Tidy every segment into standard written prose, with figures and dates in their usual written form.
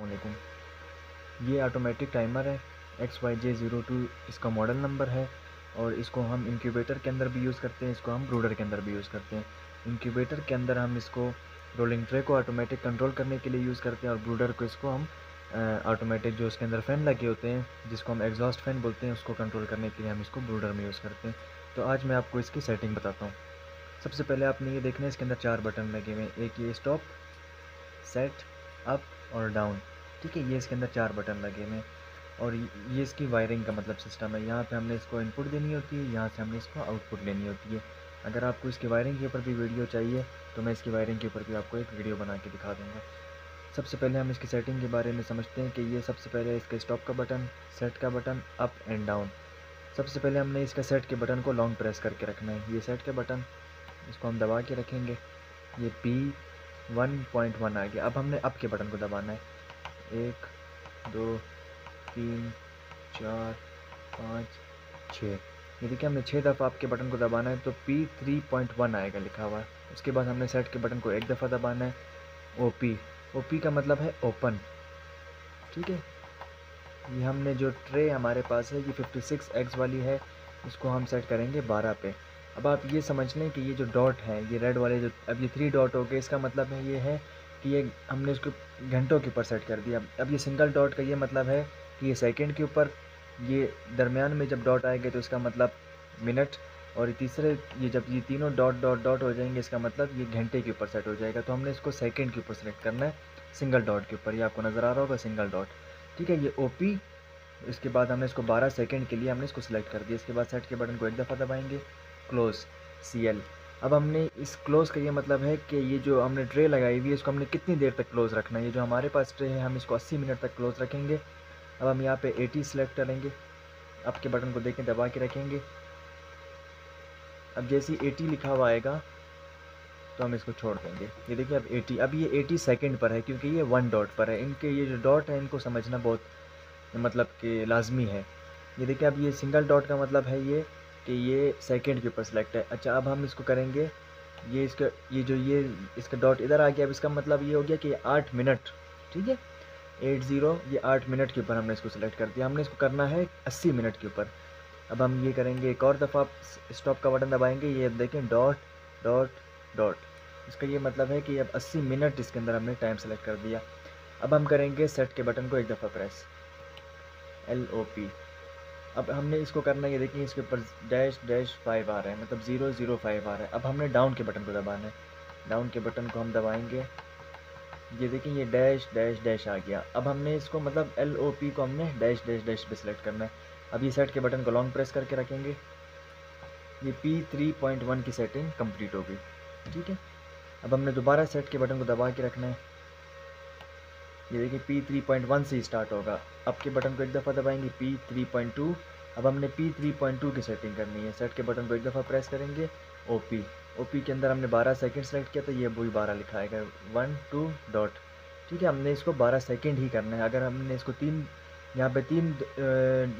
वालेकुम। ये automatic timer है XYJ02, इसका मॉडल नंबर है और इसको हम इंक्यूबेटर के अंदर भी यूज़ करते हैं, इसको हम ब्रूडर के अंदर भी यूज़ करते हैं। इंक्यूबेटर के अंदर हम इसको रोलिंग ट्रे को ऑटोमेटिक कंट्रोल करने के लिए यूज़ करते हैं और ब्रूडर को इसको हम ऑटोमेटिक जो उसके अंदर फ़ैन लगे होते हैं जिसको हम एग्जॉस्ट फ़ैन बोलते हैं, उसको कंट्रोल करने के लिए हम इसको ब्रूडर में यूज़ करते हैं। तो आज मैं आपको इसकी सेटिंग बताता हूँ। सबसे पहले आपने ये देखना है, इसके अंदर 4 बटन लगे हुए हैं। एक ये स्टॉप, सेट, अप और डाउन। ठीक है, ये इसके अंदर 4 बटन लगे हुए हैं और ये इसकी वायरिंग का मतलब सिस्टम है। यहाँ पे हमने इसको इनपुट देनी होती है, यहाँ से हमने इसको आउटपुट लेनी होती है। अगर आपको इसकी वायरिंग के ऊपर भी वीडियो चाहिए तो मैं इसकी वायरिंग के ऊपर भी आपको एक वीडियो बना के दिखा दूँगा। सबसे पहले हम इसकी सेटिंग के बारे में समझते हैं कि ये सबसे पहले इसके स्टॉप का बटन, सेट का बटन, अप एंड डाउन। सबसे पहले हमने इसका सेट के बटन को लॉन्ग प्रेस करके रखना है। ये सेट के बटन, इसको हम दबा के रखेंगे। ये P1.1 आ गया। अब हमने अप के बटन को दबाना है। 1 2 3 4 5 6। ये देखिए, हमने 6 दफ़ा आपके बटन को दबाना है तो P3.1 आएगा लिखा हुआ है। उसके बाद हमने सेट के बटन को एक दफ़ा दबाना है। OP का मतलब है ओपन। ठीक है, ये हमने जो ट्रे हमारे पास है ये 56X वाली है, इसको हम सेट करेंगे 12 पे। अब आप ये समझ लें कि ये जो डॉट है, ये रेड वाले जो अब ये 3 डॉट हो गए, इसका मतलब है ये है कि ये हमने इसको घंटों के ऊपर सेट कर दिया। अब ये सिंगल डॉट का ये मतलब है कि ये सेकंड के ऊपर, ये दरमियान में जब डॉट आएंगे तो इसका मतलब मिनट, और ये तीसरे ये जब ये तीनों डॉट डॉट डॉट हो जाएंगे इसका मतलब ये घंटे के ऊपर सेट हो जाएगा। तो हमने इसको सेकंड के ऊपर सेलेक्ट करना है, सिंगल डॉट के ऊपर। ये आपको नज़र आ रहा होगा सिंगल डॉट। ठीक है, ये OP। इसके बाद हमने इसको 12 सेकंड के लिए हमने इसको सिलेक्ट कर दिया। इसके बाद सेट के बटन को एक दफ़ा दबाएंगे, क्लोज़ CL। अब हमने इस क्लोज़ का ये मतलब है कि ये जो हमने ट्रे लगाई हुई है इसको हमने कितनी देर तक क्लोज़ रखना है। ये जो हमारे पास ट्रे है हम इसको 80 मिनट तक क्लोज़ रखेंगे। अब हम यहाँ पे 80 सेलेक्ट करेंगे, अब के बटन को देखें दबा के रखेंगे। अब जैसे ही 80 लिखा हुआ आएगा तो हम इसको छोड़ देंगे। ये देखिए अब 80, अब ये 80 सेकंड पर है क्योंकि ये 1 डॉट पर है। इनके ये जो डॉट है इनको समझना बहुत मतलब कि लाजमी है। ये देखिए, अब ये सिंगल डॉट का मतलब है ये कि ये सेकंड के ऊपर सेलेक्ट है। अच्छा, अब हम इसको करेंगे, ये इसका ये जो ये इसका डॉट इधर आ गया। अब इसका मतलब ये हो गया कि 8 मिनट। ठीक है, 80, ये 8 मिनट के ऊपर हमने इसको सेलेक्ट कर दिया। हमने इसको करना है 80 मिनट के ऊपर। अब हम ये करेंगे, एक और दफ़ा स्टॉप का बटन दबाएंगे। ये अब देखें डॉट डॉट डॉट, इसका ये मतलब है कि अब 80 मिनट इसके अंदर हमने टाइम सेलेक्ट कर दिया। अब हम करेंगे सेट के बटन को एक दफ़ा प्रेस, LOP। अब हमने इसको करना है, ये देखिए इसके ऊपर -5 आ रहा है, मतलब 005 आ रहा है। अब हमने डाउन के बटन को दबाना है। डाउन के बटन को हम दबाएंगे, ये देखिए ये डैश डैश डैश आ गया। अब हमने इसको मतलब LOP को हमने डैश डैश डैश पे सिलेक्ट करना है। अब ये सेट के बटन को लॉन्ग प्रेस करके रखेंगे। ये P3.1 की सेटिंग कंप्लीट हो गई। ठीक है, अब हमने दोबारा सेट के बटन को दबा के रखना है। ये देखिए P3.1 से ही स्टार्ट होगा। अब के बटन को एक दफ़ा दबाएंगे, P3.2। अब हमने P3.2 की सेटिंग करनी है। सेट के बटन को एक दफ़ा प्रेस करेंगे, OP के अंदर हमने 12 सेकंड सेलेक्ट किया तो ये वही 12 लिखा आएगा, 1 2 डॉट। ठीक है, हमने इसको 12 सेकंड ही करना है। अगर हमने इसको यहाँ पे 3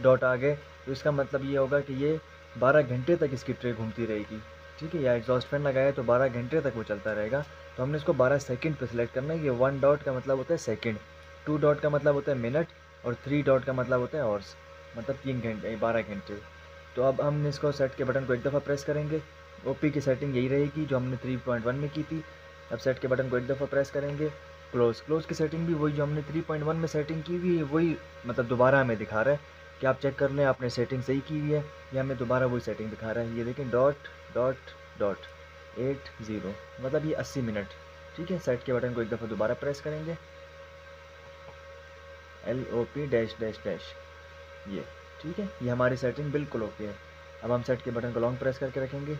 डॉट आ गए तो इसका मतलब ये होगा कि ये 12 घंटे तक इसकी ट्रे घूमती रहेगी। ठीक है, या एग्जॉस्ट फैन लगाया तो 12 घंटे तक वो चलता रहेगा। तो हमने इसको 12 सेकंड पे सिलेक्ट करना है। ये 1 डॉट का मतलब होता है सेकंड, 2 डॉट का मतलब होता है मिनट और 3 डॉट का मतलब होता है आवर्स, मतलब 3 घंटे 12 घंटे। तो अब हम इसको सेट के बटन को एक दफ़ा प्रेस करेंगे। OP की सेटिंग यही रहेगी जो हमने 3.1 में की थी। अब सेट के बटन को एक दफ़ा प्रेस करेंगे, क्लोज़ की सेटिंग भी वही जो हमने 3.1 में सेटिंग की हुई है, वही मतलब दोबारा हमें दिखा रहा है कि आप चेक कर लें आपने सेटिंग सही की हुई है या हमें दोबारा वही सेटिंग दिखा रहा है। ये देखें डॉट डॉट डॉट 80, मतलब ये 80 मिनट। ठीक है, सेट के बटन को एक दफ़ा दोबारा प्रेस करेंगे, LOP डैश डैश डैश, ये। ठीक है, ये हमारी सेटिंग बिल्कुल ओके है। अब हम सेट के बटन को लॉन्ग प्रेस करके रखेंगे।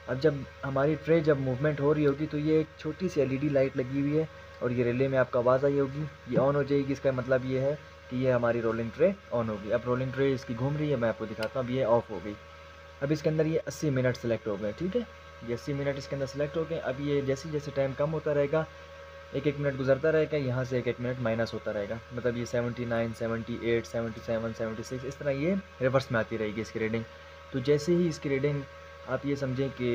अब जब हमारी ट्रे जब मूवमेंट हो रही होगी तो ये एक छोटी सी LED लाइट लगी हुई है और ये रिले में आपको आवाज़ आई होगी, ये ऑन हो जाएगी। इसका मतलब ये है कि ये हमारी रोलिंग ट्रे ऑन होगी। अब रोलिंग ट्रे इसकी घूम रही है, मैं आपको दिखाता हूँ। अब ये ऑफ हो गई। अब इसके अंदर ये 80 मिनट सेलेक्ट हो गए। ठीक है, ये 80 मिनट इसके अंदर सेलेक्ट हो गए। अब ये जैसे जैसे टाइम कम होता रहेगा, एक एक मिनट गुजरता रहेगा, यहाँ से एक एक मिनट माइनस होता रहेगा। मतलब ये 79 78 77 76 इस तरह ये रिवर्स में आती रहेगी इसकी रीडिंग। तो जैसे ही इसकी रीडिंग आप ये समझें कि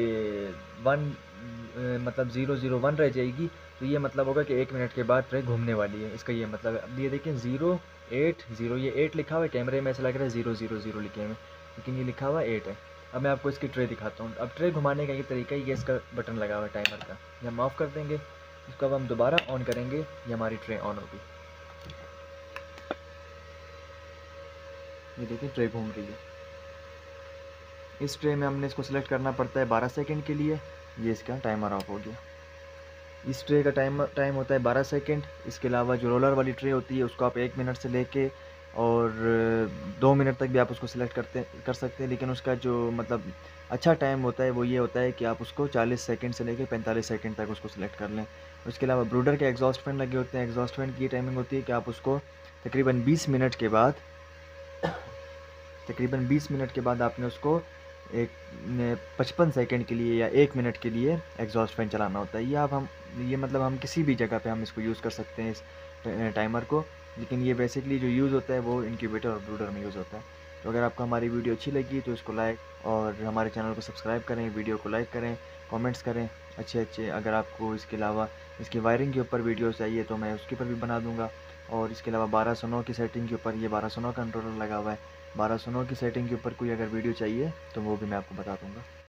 मतलब 001 रह जाएगी, तो ये मतलब होगा कि 1 मिनट के बाद ट्रे घूमने वाली है। इसका ये मतलब है। अब ये देखें 080, ये 8 लिखा हुआ है, कैमरे में ऐसा लग रहा है 000 लिखे हुए, लेकिन ये लिखा हुआ 8 है। अब मैं आपको इसकी ट्रे दिखाता हूँ। अब ट्रे घुमाने का ये तरीका है, ये इसका बटन लगा हुआ है टाइमर का, ये हम ऑफ़ कर देंगे। इसको अब हम दोबारा ऑन करेंगे, ये हमारी ट्रे ऑन होगी। ये देखिए ट्रे घूम रही है। इस ट्रे में हमने इसको सिलेक्ट करना पड़ता है 12 सेकंड के लिए। ये इसका टाइमर ऑफ हो गया। इस ट्रे का टाइम होता है 12 सेकंड। इसके अलावा जो रोलर वाली ट्रे होती है उसको आप 1 मिनट से लेके और 2 मिनट तक भी आप उसको सिलेक्ट कर सकते हैं, लेकिन उसका जो मतलब अच्छा टाइम होता है वो ये होता है कि आप उसको 40 सेकंड से लेके 45 सेकंड तक उसको सिलेक्ट कर लें। उसके अलावा ब्रूडर के एग्जॉस्ट फैन लगे होते हैं। एग्जॉस्ट फैन की टाइमिंग होती है कि आप उसको तकरीबन 20 मिनट के बाद आपने उसको एक 55 सेकंड के लिए या 1 मिनट के लिए एग्जॉस्ट फैन चलाना होता है। ये मतलब हम किसी भी जगह पे हम इसको यूज़ कर सकते हैं इस टाइमर को, लेकिन ये बेसिकली जो यूज़ होता है वो इनक्यूबेटर और ब्रूडर में यूज़ होता है। तो अगर आपको हमारी वीडियो अच्छी लगी तो इसको लाइक और हमारे चैनल को सब्सक्राइब करें, वीडियो को लाइक करें, कमेंट्स करें अच्छे। अगर आपको इसके अलावा इसकी वायरिंग के ऊपर वीडियो चाहिए तो मैं उसके ऊपर भी बना दूँगा। और इसके अलावा 1209 की सेटिंग के ऊपर, ये 1209 कंट्रोलर लगा हुआ है, 1209 की सेटिंग के ऊपर कोई अगर वीडियो चाहिए तो वो भी मैं आपको बता दूँगा।